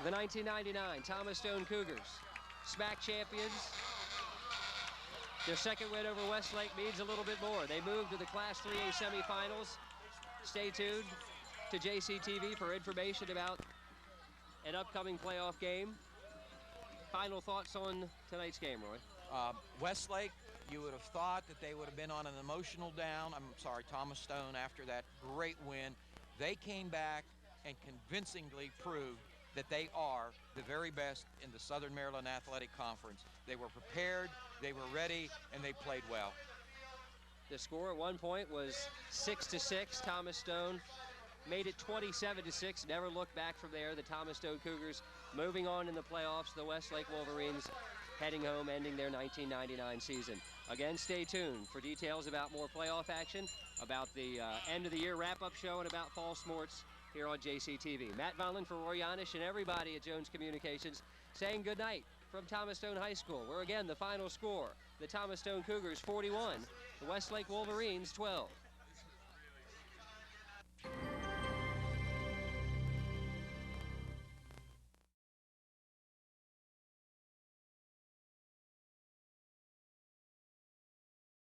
The 1999 Thomas Stone Cougars, SMAC champions. Their second win over Westlake means a little bit more. They move to the Class 3A semifinals. Stay tuned to JCTV for information about an upcoming playoff game. Final thoughts on tonight's game, Roy? Westlake, you would have thought that they would have been on an emotional down. I'm sorry, Thomas Stone, after that great win. They came back and convincingly proved that they are the very best in the Southern Maryland Athletic Conference. They were prepared, they were ready, and they played well. The score at one point was 6-6. Thomas Stone made it 27-6. Never looked back from there. The Thomas Stone Cougars moving on in the playoffs. The Westlake Wolverines heading home, ending their 1999 season. Again, stay tuned for details about more playoff action, about the end of the year wrap-up show, and about fall sports here on JCTV. Matt Vonlin for Roy Yanish and everybody at Jones Communications saying good night from Thomas Stone High School, where again the final score, the Thomas Stone Cougars 41, the Westlake Wolverines 12.